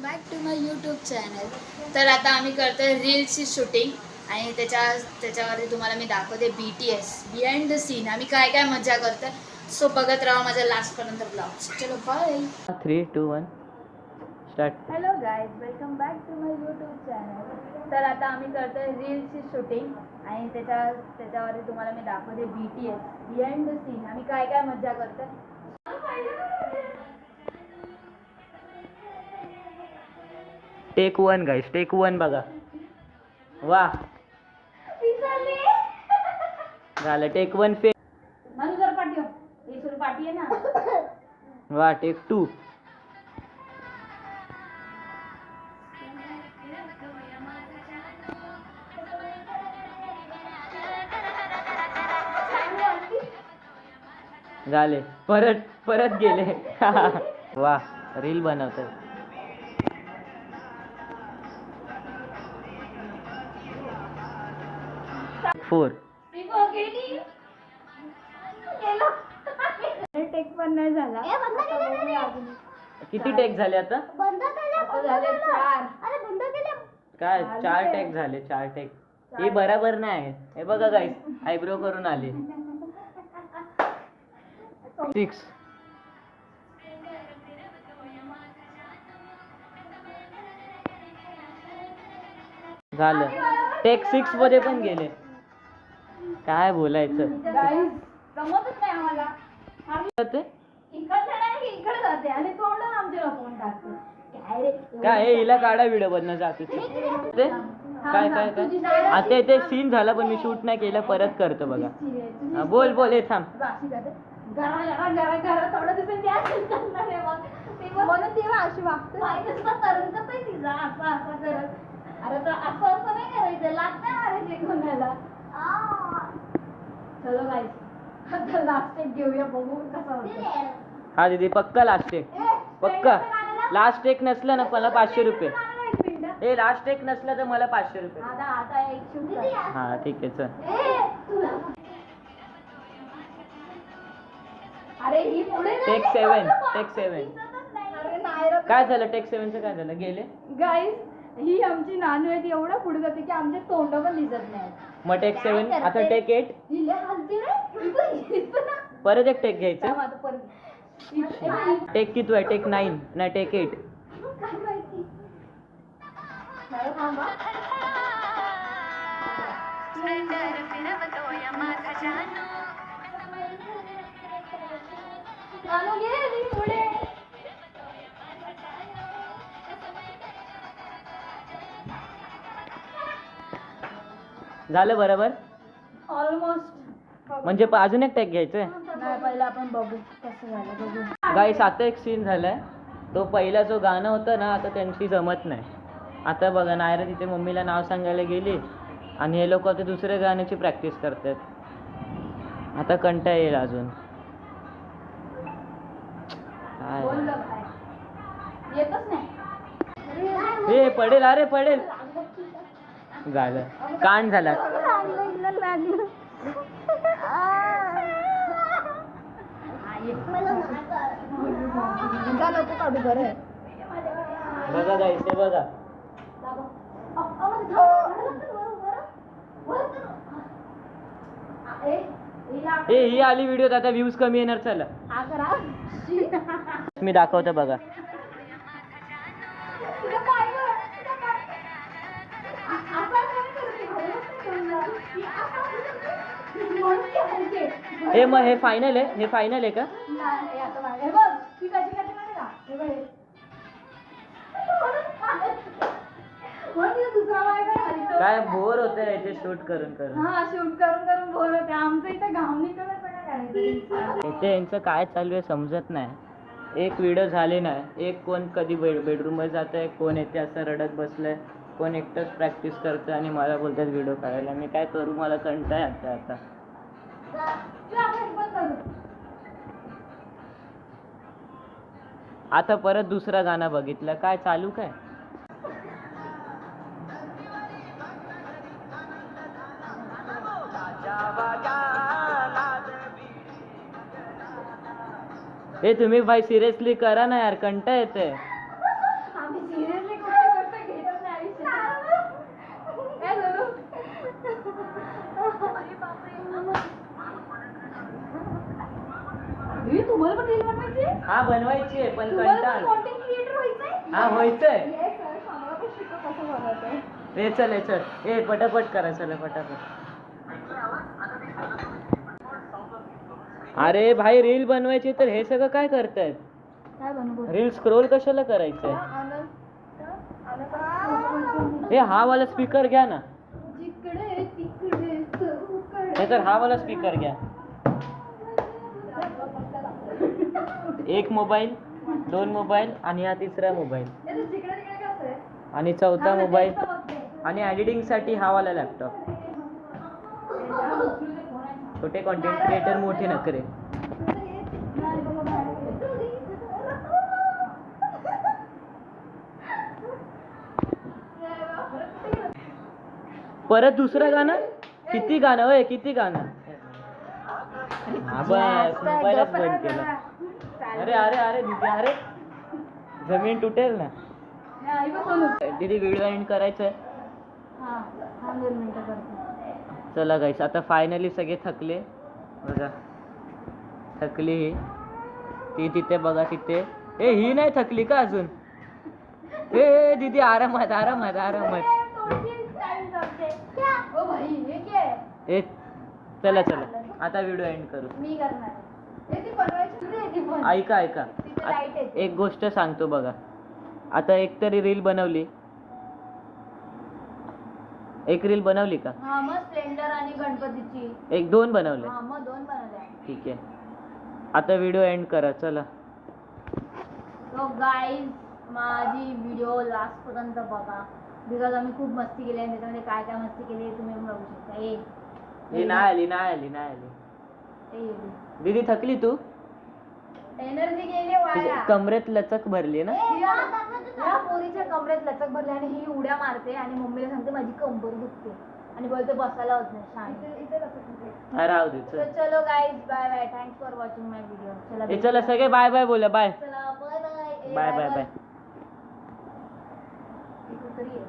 Back to my YouTube channel. तर आता आम्ही करतोय रील्सची शूटिंग आणि त्याच्यावरती तुम्हाला मी दाखवते BTS बिहाइंड द सीन आम्ही काय काय मजा करतोय. सो बघत राहा माझ्या लास्टपर्यंत ब्लॉग. चलो bye. 3, 2, 1 start. Hello guys, welcome back to my YouTube channel. तर आता आम्ही करतोय रील्सची शूटिंग आणि त्याच्यावरती तुम्हाला मी दाखवते BTS बिहाइंड द सीन आम्ही काय काय मजा करतोय. टेक 1 गाइस, टेक 1 बघा. वाह, झालं. Take 1 fail. पाठी आहे ना. वाह, टेक 2. झाले. परत गेले. वाह, रील बनवतात. 4. टेक पण नाही झाला. किती टेक झाले आता? झाले 4. काय 4 टेक झाले? 4 टेक हे बरोबर नाही. हे बघा गाईस, आयब्रो करून आले. 6. झालं. टेक 6 मध्ये पण गेले. काय बोलायचं. जमतच नाही आम्हाला. ते इकडे जाते आणि तोंड आमच्या लोकांना टाकते. काय हिला काढा व्हिडिओ बनणं जाते ते. काय काय काय आता ते सीन झाला पण मी शूट नाही केलं. परत करतो बघा. बोल बोल. हे थांब. थोडं दिवस म्हणून तेव्हा अशी वागते. तिचा असं करत. अरे तर असं नाही करायचं. लागतं मारायचे कोणाला. चलो गाईस, आता लास्ट टेक घेऊया, बघू कसा होतं. हा दीदी, पक्का लास्ट टेक. पक्का लास्ट टेक नसलं ना मला 500 रुपये. ए लास्ट टेक नसलं तर मला 500 रुपये. आता एक शूट. हा ठीक आहे, चल. अरे ही पुढे टेक 7. टेक 7 काय झालं? टेक 7चं काय झालं? गेले. गाईस, ही आमची नानू आहे, ती एवढं पुढे जाते की आमचे तोंड पण दिसत नाही. मग टेक 7 आता टेक 8. परत एक टेक घ्यायचं. टेक किती आहे? टेक 9 नाही टेक 8. झालं बरोबर. ऑलमोस्ट. म्हणजे अजून एक टेक घ्यायचंय. नाही, पहिला आपण बघू कसं झालं. बघू गाईस, आता एक सीन झालाय. तो पहिला जो गाणं होतं ना, आता त्यांची जमत नाही. आता बघा, नायरा तिथे मम्मीला नाव सांगायला गेली आणि हे लोक आता दुसऱ्या गाण्याची प्रॅक्टिस करतात. आता कंटाळा येईल अजून. काय येतच नाही. हे पडेल. अरे पडेल. झालं. कांड झाला. बघा गाईस, हे बघा. ही आली व्हिडिओत. आता व्ह्यूज कमी येणार. चला मी दाखवतो बघा. हे मग हे फायनल आहे? हे फायनल आहे का? काय बोर होतं याचे शूट करून करून. हा, शूट करून बोर होते. आमचं इथं घाम निघत काय. इथे यांचं काय चालू आहे समजत नाही. एक व्हिडिओ झाले नाही. एक कोण कधी बेडरूम मध्ये जात आहे, कोण येते असं रडत बसलंय, कोण एकटंच प्रॅक्टिस करतं आणि मला बोलतात व्हिडिओ काढायला. मी काय करू, मला कंटाळा येतोय आता. आता परत दुसरा गाणं बघितलं. काय चालू काय? हे तुम्ही भाई सिरियसली करा ना यार, कंटाळा येतोय. आम्ही हा बनवायची आहे पण तुम्हाला कंटाळ. content creator व्हायचंय? हा व्हायचंय. Yes, sir. आम्हाला पण शिकव कसं बनवताय. ए चल ए पटापट करा चला पटापट. अरे भाई रील बनवायची तर हे सगळं काय करतायत? काय बनवू? रील स्क्रोल कशाला करायचंय? हे हा वाला स्पीकर घ्या ना. जिकडे तिकडे चौकडे. नाही तर हा वाला स्पीकर घ्या. एक मोबाईल, 2 मोबाईल आणि हा तिसरा मोबाईल जिकडे तिकडे कसं आहे? आणि चौथा मोबाईल आणि एडिटिंग साठी हा वाला लॅपटॉप. छोटे कॉन्टेंट क्रिएटर मोठे नखरे. परत दुसरं गाणं. किती गाणं होय किती गाणं. हा बस मोबाईलच बंद केला. अरे अरे अरे दीदी अरे जमीन तुटेल ना. दीदी व्हिडिओ एंड करायचंय. हा 2 मिनिटं करते. चला गाईस आता फायनली सगळे थकले बघा. थकली ही ती तिथे बघा तिथे. ए ही नाही थकली का अजून? ए दीदी आरामात आरामात आरामात. ओ भाई हे काय? ए चला आता व्हिडिओ एंड करू. मी करणार. हे ती बनवायची नाही ती पण. ऐका तिथे लाईट येते. एक गोष्ट सांगतो बघा. आता एक तरी रील बनवली. एक रील बनवली का? हा मग स्प्लेंडर आणि गणपतीची. 1-2 बनवले. हा मग 2 बनवल्या. ठीक आहे आता व्हिडिओ एंड करा चला. सो गाईज माझी व्हिडिओ लास्ट पर्यंत बघा. बिकॉज आम्ही खूप मस्ती केली आहे. त्याच्यामध्ये काय काय मस्ती केली आहे तुम्ही बघू शकता. ही नाही आली. दीदी थकली तू? एनर्जी गेली वाया. तुझ्या कमरेत लचक भरली ना. या पोरीच्या कमरेत लचक भरली आणि ही उड्या मारते आणि मम्मीला सांगते माझी कंबर दुखते आणि बोलते बसायला होत नाही. शांत राहू दे तर चलो guys bye bye. Thanks for watching my video. चला सगळे बाय बाय बोला. बाय चला bye bye. Bye bye bye. तरी